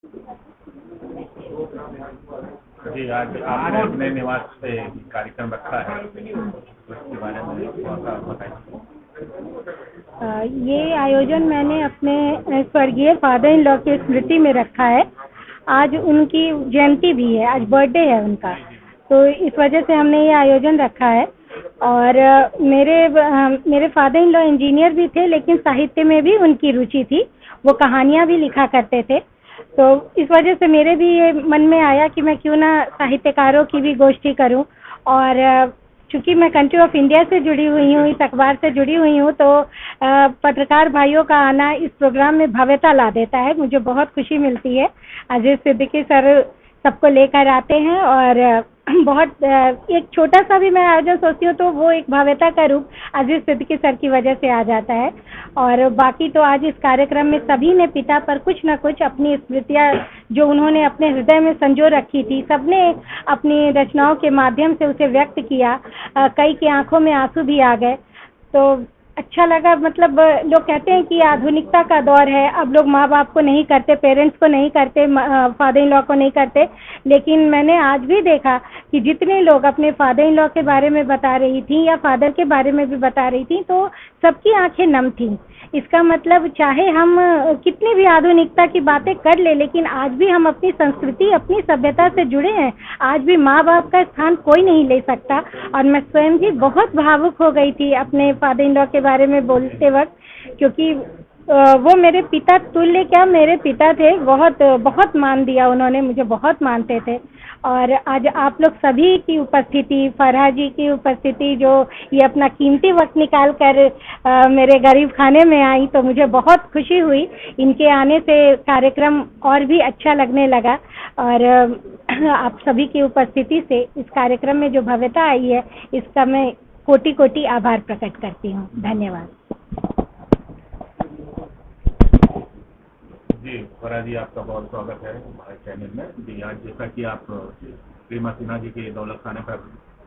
जी, आज आपने अपने निवास पे कार्यक्रम रखा है, उसके बारे में थोड़ा सा बताइए। ये आयोजन मैंने अपने स्वर्गीय फादर इन लॉ की स्मृति में रखा है। आज उनकी जयंती भी है, आज बर्थडे है उनका, तो इस वजह से हमने ये आयोजन रखा है। और मेरे फादर इन लॉ इंजीनियर भी थे, लेकिन साहित्य में भी उनकी रुचि थी, वो कहानियाँ भी लिखा करते थे। तो इस वजह से मेरे भी ये मन में आया कि मैं क्यों ना साहित्यकारों की भी गोष्ठी करूं। और चूंकि मैं कंट्री ऑफ इंडिया से जुड़ी हुई हूँ, इस अखबार से जुड़ी हुई हूँ, तो पत्रकार भाइयों का आना इस प्रोग्राम में भव्यता ला देता है। मुझे बहुत खुशी मिलती है। अजीज सिद्दीकी सर सबको लेकर आते हैं और बहुत एक छोटा सा भी मैं आयोजन सोचती हूँ तो वो एक भव्यता का रूप अजीज सिद्दीकी सर की वजह से आ जाता है। और बाकी तो आज इस कार्यक्रम में सभी ने पिता पर कुछ न कुछ अपनी स्मृतियाँ जो उन्होंने अपने हृदय में संजो रखी थी, सबने अपनी रचनाओं के माध्यम से उसे व्यक्त किया। कई की आंखों में आंसू भी आ गए, तो अच्छा लगा। मतलब लोग कहते हैं कि आधुनिकता का दौर है, अब लोग माँ बाप को नहीं करते, पेरेंट्स को नहीं करते, फादर इन लॉ को नहीं करते, लेकिन मैंने आज भी देखा कि जितने लोग अपने फादर इन लॉ के बारे में बता रही थी या फादर के बारे में भी बता रही थी, तो सबकी आंखें नम थीं। इसका मतलब चाहे हम कितनी भी आधुनिकता की बातें कर ले, लेकिन आज भी हम अपनी संस्कृति, अपनी सभ्यता से जुड़े हैं। आज भी माँ बाप का स्थान कोई नहीं ले सकता। और मैं स्वयं भी बहुत भावुक हो गई थी अपने फादर इन लॉ के बारे में बोलते वक्त, क्योंकि वो मेरे पिता तुल्य, क्या मेरे पिता थे। बहुत बहुत मान दिया उन्होंने, मुझे बहुत मानते थे। और आज आप लोग सभी की उपस्थिति, फरहा जी की उपस्थिति, जो ये अपना कीमती वक्त निकाल कर मेरे गरीब खाने में आई, तो मुझे बहुत खुशी हुई। इनके आने से कार्यक्रम और भी अच्छा लगने लगा। और आप सभी की उपस्थिति से इस कार्यक्रम में जो भव्यता आई है, इसका मैं कोटि कोटि आभार प्रकट करती हूँ। धन्यवाद। जी, फरहा जी, आपका बहुत स्वागत है हमारे चैनल में। जी, आज जैसा कि आप रीमा सिन्हा जी के दौलत खाने पर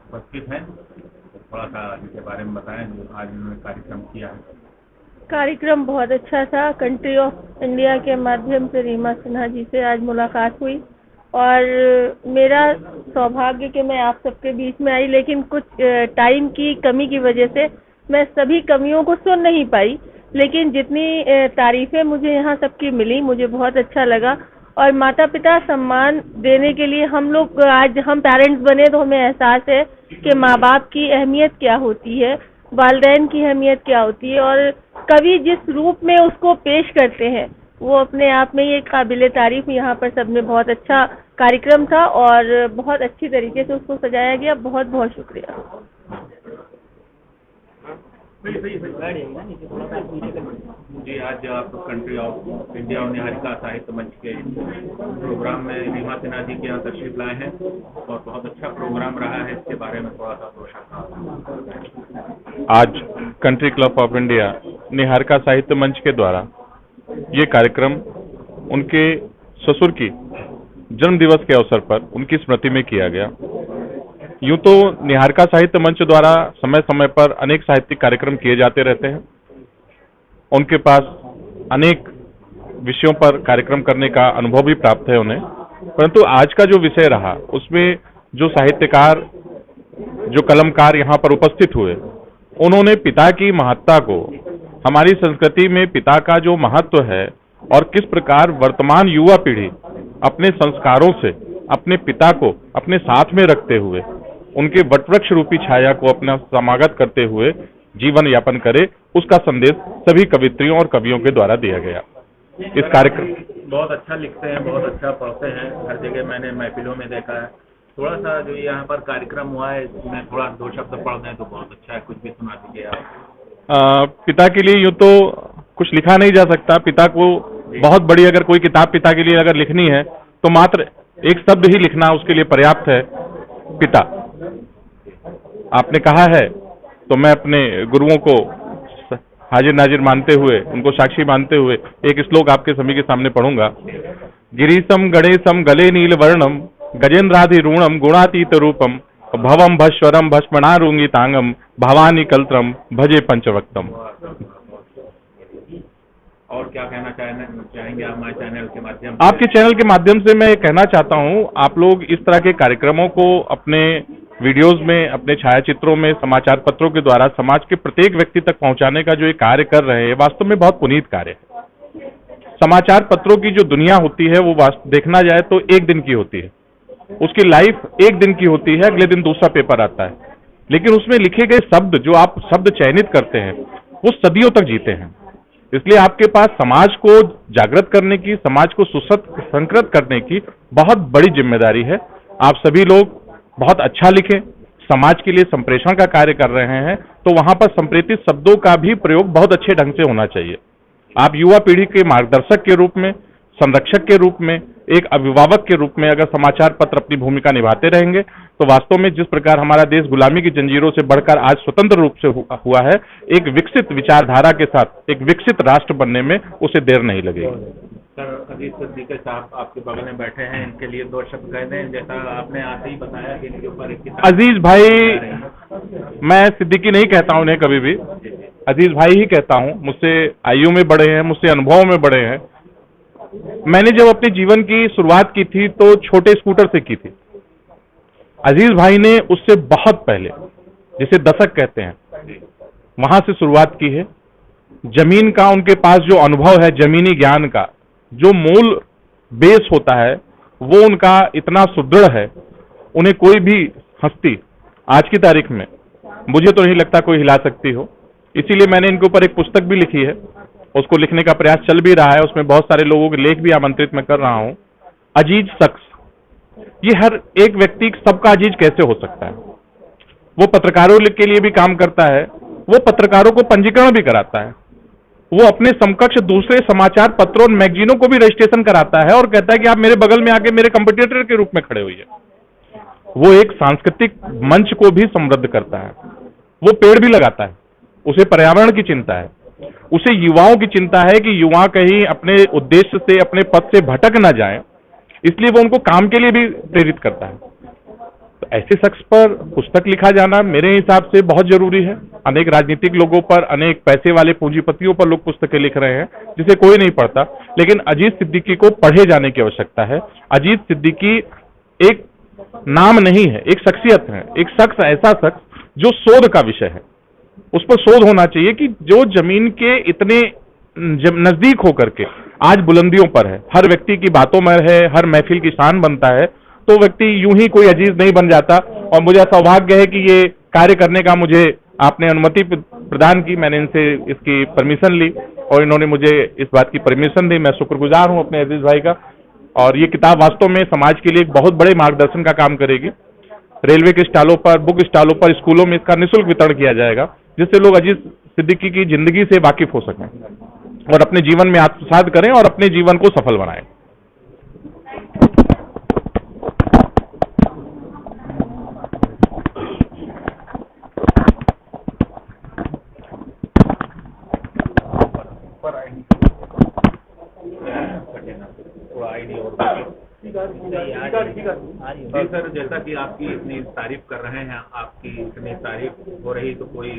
उपस्थित हैं, तो थोड़ा सा इनके बारे में बताएं जो आज उन्होंने कार्यक्रम किया है। कार्यक्रम बहुत अच्छा था। कंट्री ऑफ इंडिया के माध्यम से रीमा सिन्हा जी से आज मुलाकात हुई और मेरा सौभाग्य कि मैं आप सबके बीच में आई, लेकिन कुछ टाइम की कमी की वजह से मैं सभी कमियों को सुन नहीं पाई, लेकिन जितनी तारीफें मुझे यहाँ सबकी मिली, मुझे बहुत अच्छा लगा। और माता पिता सम्मान देने के लिए हम लोग, आज हम पेरेंट्स बने तो हमें एहसास है कि माँ बाप की अहमियत क्या होती है, वालिदैन की अहमियत क्या होती है, और कवि जिस रूप में उसको पेश करते हैं वो अपने आप में ही एक काबिले तारीफ। यहाँ पर सबने बहुत अच्छा कार्यक्रम था और बहुत अच्छी तरीके से उसको सजाया गया। बहुत बहुत शुक्रिया। जी, आज आप कंट्री ऑफ इंडिया और निहारिका साहित्य मंच के प्रोग्राम में रीमा सिन्हा जी के यहाँ तशरीफ लाए हैं और बहुत अच्छा प्रोग्राम रहा है, इसके बारे में थोड़ा सा दो शब्द। आज country club of India Niharika साहित्य मंच के द्वारा ये कार्यक्रम उनके ससुर की जन्म दिवस के अवसर पर उनकी स्मृति में किया गया। यूं तो निहारिका साहित्य मंच द्वारा समय समय पर अनेक साहित्यिक कार्यक्रम किए जाते रहते हैं, उनके पास अनेक विषयों पर कार्यक्रम करने का अनुभव भी प्राप्त है उन्हें। परंतु आज का जो विषय रहा उसमें जो साहित्यकार, जो कलमकार यहाँ पर उपस्थित हुए, उन्होंने पिता की महत्ता को, हमारी संस्कृति में पिता का जो महत्व है और किस प्रकार वर्तमान युवा पीढ़ी अपने संस्कारों से अपने पिता को अपने साथ में रखते हुए उनके वटवृक्ष रूपी छाया को अपना समागत करते हुए जीवन यापन करे, उसका संदेश सभी कवित्रियों और कवियों के द्वारा दिया गया। इस कार्यक्रम बहुत अच्छा लिखते हैं, बहुत अच्छा पढ़ते हैं, हर जगह मैंने महफिलों में देखा है। थोड़ा सा जो यहाँ पर कार्यक्रम हुआ है इसमें थोड़ा दो शब्द पढ़ दें तो बहुत अच्छा है, कुछ भी सुना दीजिए आप। पिता के लिए यूं तो कुछ लिखा नहीं जा सकता। पिता को बहुत बड़ी अगर कोई किताब पिता के लिए अगर लिखनी है तो मात्र एक शब्द ही लिखना उसके लिए पर्याप्त है, पिता। आपने कहा है तो मैं अपने गुरुओं को हाजिर नाजिर मानते हुए, उनको साक्षी मानते हुए एक श्लोक आपके सभी के सामने पढ़ूंगा। गिरीशम गणेशम गले नील वर्णम गजेंद्राधिरूणम गुणातीत रूपम भवम भस्वरम भस्मणारूंगितांगम भवानी कल्त्रम भजे पंचवक्तम। और क्या कहना चाहेंगे आप हमारे चैनल के माध्यम से? आपके चैनल के माध्यम से मैं कहना चाहता हूं, आप लोग इस तरह के कार्यक्रमों को अपने वीडियोस में, अपने छायाचित्रों में, समाचार पत्रों के द्वारा समाज के प्रत्येक व्यक्ति तक पहुंचाने का जो ये कार्य कर रहे हैं, वास्तव में बहुत पुनीत कार्य है। समाचार पत्रों की जो दुनिया होती है वो देखना जाए तो एक दिन की होती है, उसकी लाइफ एक दिन की होती है, अगले दिन दूसरा पेपर आता है, लेकिन उसमें लिखे गए शब्द, जो आप शब्द चयनित करते हैं, वो सदियों तक जीते हैं। इसलिए आपके पास समाज को जागृत करने की, समाज को सुसंस्कृत करने की बहुत बड़ी जिम्मेदारी है। आप सभी लोग बहुत अच्छा लिखें, समाज के लिए संप्रेषण का कार्य कर रहे हैं, तो वहां पर संप्रेषित शब्दों का भी प्रयोग बहुत अच्छे ढंग से होना चाहिए। आप युवा पीढ़ी के मार्गदर्शक के रूप में, संरक्षक के रूप में, एक अभिभावक के रूप में अगर समाचार पत्र अपनी भूमिका निभाते रहेंगे तो वास्तव में जिस प्रकार हमारा देश गुलामी की जंजीरों से बढ़कर आज स्वतंत्र रूप से हुआ है, एक विकसित विचारधारा के साथ एक विकसित राष्ट्र बनने में उसे देर नहीं लगेगी। सर, अजीज सिद्दीकी साहब आपके बगल में बैठे हैं, इनके लिए 2 शब्द कह दें। जैसा आपने आते ही बताया कि इनके ऊपर एक किताब। अजीज भाई, मैं सिद्दीकी नहीं कहता हूं उन्हें कभी भी, अजीज भाई ही कहता हूं। मुझसे आयु में बड़े हैं, मुझसे अनुभव में बड़े हैं। मैंने जब अपने जीवन की शुरुआत की थी तो छोटे स्कूटर से की थी। अजीज भाई ने उससे बहुत पहले, जिसे दशक कहते हैं, वहां से शुरुआत की है। जमीन का उनके पास जो अनुभव है, जमीनी ज्ञान का जो मूल बेस होता है, वो उनका इतना सुदृढ़ है, उन्हें कोई भी हस्ती आज की तारीख में, मुझे तो नहीं लगता कोई हिला सकती हो। इसीलिए मैंने इनके ऊपर एक पुस्तक भी लिखी है, उसको लिखने का प्रयास चल भी रहा है, उसमें बहुत सारे लोगों के लेख भी आमंत्रित मैं कर रहा हूं। अजीज शख्स, ये हर एक व्यक्ति सबका अजीज कैसे हो सकता है? वो पत्रकारों के लिए भी काम करता है, वो पत्रकारों को पंजीकरण भी कराता है, वो अपने समकक्ष दूसरे समाचार पत्रों और मैगजीनों को भी रजिस्ट्रेशन कराता है और कहता है कि आप मेरे बगल में आके मेरे कंपटीटर के रूप में खड़े होइए। वो एक सांस्कृतिक मंच को भी समृद्ध करता है, वो पेड़ भी लगाता है, उसे पर्यावरण की चिंता है, उसे युवाओं की चिंता है कि युवा कहीं अपने उद्देश्य से, अपने पथ से भटक ना जाएं, इसलिए वो उनको काम के लिए भी प्रेरित करता है। तो ऐसे शख्स पर पुस्तक लिखा जाना मेरे हिसाब से बहुत जरूरी है। अनेक राजनीतिक लोगों पर, अनेक पैसे वाले पूंजीपतियों पर लोग पुस्तकें लिख रहे हैं जिसे कोई नहीं पढ़ता, लेकिन अजीज सिद्दीकी को पढ़े जाने की आवश्यकता है। अजीज सिद्दीकी एक नाम नहीं है, एक शख्सियत है, एक शख्स, ऐसा शख्स जो शोध का विषय है। उस पर शोध होना चाहिए कि जो जमीन के इतने नजदीक होकर के आज बुलंदियों पर है, हर व्यक्ति की बातों में है, हर महफिल की शान बनता है, तो व्यक्ति यूं ही कोई अजीज नहीं बन जाता। और मुझे सौभाग्य है कि ये कार्य करने का मुझे आपने अनुमति प्रदान की, मैंने इनसे इसकी परमिशन ली और इन्होंने मुझे इस बात की परमिशन दी। मैं शुक्रगुजार हूं अपने अजीज भाई का। और ये किताब वास्तव में समाज के लिए एक बहुत बड़े मार्गदर्शन का काम करेगी। रेलवे के स्टॉलों पर, बुक स्टॉलों पर, स्कूलों में इसका निःशुल्क वितरण किया जाएगा, जिससे लोग अजीज सिद्दीकी की जिंदगी से वाकिफ हो सकें और अपने जीवन में आत्मसात करें और अपने जीवन को सफल बनाएं। जी सर, जैसा कि आपकी इतनी तारीफ कर रहे हैं, आपकी इतनी तारीफ हो रही तो कोई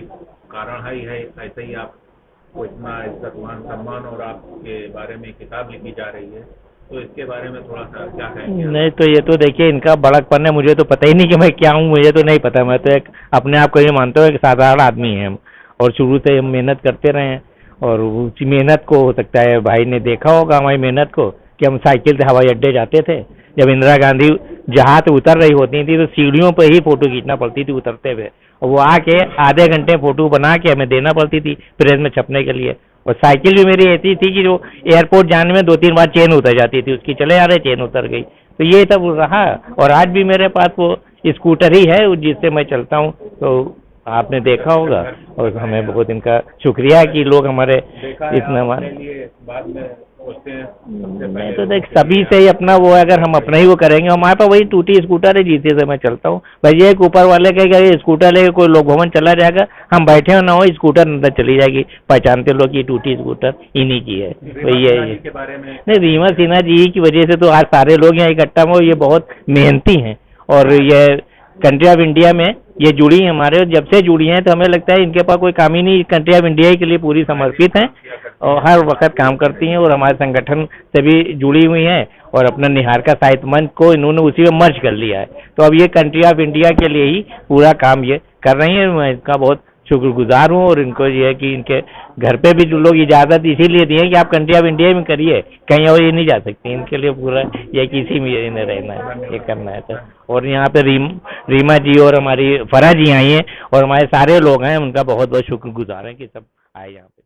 कारण है ही है, ऐसे ही आपको इतना इज्जत मान सम्मान और आपके बारे में किताब लिखी जा रही है, तो इसके बारे में थोड़ा सा क्या कहेंगे? नहीं तो ये तो देखिए इनका बड़कपन है, मुझे तो पता ही नहीं कि मैं क्या हूँ, मुझे तो नहीं पता। मैं तो एक अपने आप को ये मानता हूँ एक साधारण आदमी है हम, और शुरू से हम मेहनत करते रहे हैं। और उसी मेहनत को हो सकता है भाई ने देखा होगा हमारी मेहनत को, कि हम साइकिल से हवाई अड्डे जाते थे। जब इंदिरा गांधी जहाज से उतर रही होती थी तो सीढ़ियों पर ही फोटो खींचना पड़ती थी उतरते हुए, और वो आके आधे घंटे फोटो बना के हमें देना पड़ती थी प्रेस में छपने के लिए। और साइकिल भी मेरी ऐसी थी कि जो एयरपोर्ट जाने में 2-3 बार चेन उतर जाती थी उसकी, चले आ रहे चेन उतर गई। तो ये सब रहा, और आज भी मेरे पास वो स्कूटर ही है जिससे मैं चलता हूँ। तो आपने देखा होगा, और हमें बहुत इनका शुक्रिया है कि लोग हमारे इतना बाद में मैं तो देख सभी से ही अपना वो है, अगर हम अपना ही वो करेंगे। हमारे पास वही टूटी स्कूटर है जिससे से मैं चलता हूँ। भाई ये एक ऊपर वाले का स्कूटर लेके कोई लोग भवन चला जाएगा, हम बैठे हो ना हो स्कूटर अंदर चली जाएगी, पहचानते लोग ये टूटी स्कूटर इन्हीं की है। तो ये नहीं, रीमा सिन्हा जी की वजह से तो आज सारे लोग यहाँ इकट्ठा हुए। ये बहुत मेहनती हैं और ये कंट्री ऑफ इंडिया में ये जुड़ी हैं हमारे, और जब से जुड़ी हैं तो हमें लगता है इनके पास कोई काम ही नहीं, कंट्री ऑफ इंडिया के लिए पूरी समर्पित हैं और हर वक्त काम करती हैं और हमारे संगठन से भी जुड़ी हुई हैं और अपना निहारिका साहित्य मंच को इन्होंने उसी में मर्ज कर लिया है। तो अब ये कंट्री ऑफ इंडिया के लिए ही पूरा काम ये कर रही हैं। मैं इनका बहुत शुक्रगुजार हूँ और इनको ये है कि इनके घर पे भी जो लोग इजाज़त इसीलिए दिए कि आप कंट्री ऑफ इंडिया में करिए, कहीं और ये नहीं जा सकती, इनके लिए पूरा ये कि इसी में इन्हें रहना है, ये करना है। तो और यहाँ पे रीमा जी और हमारी फरा जी आई हैं और हमारे सारे लोग हैं, उनका बहुत बहुत शुक्रगुजार हैं कि सब आए यहाँ पे।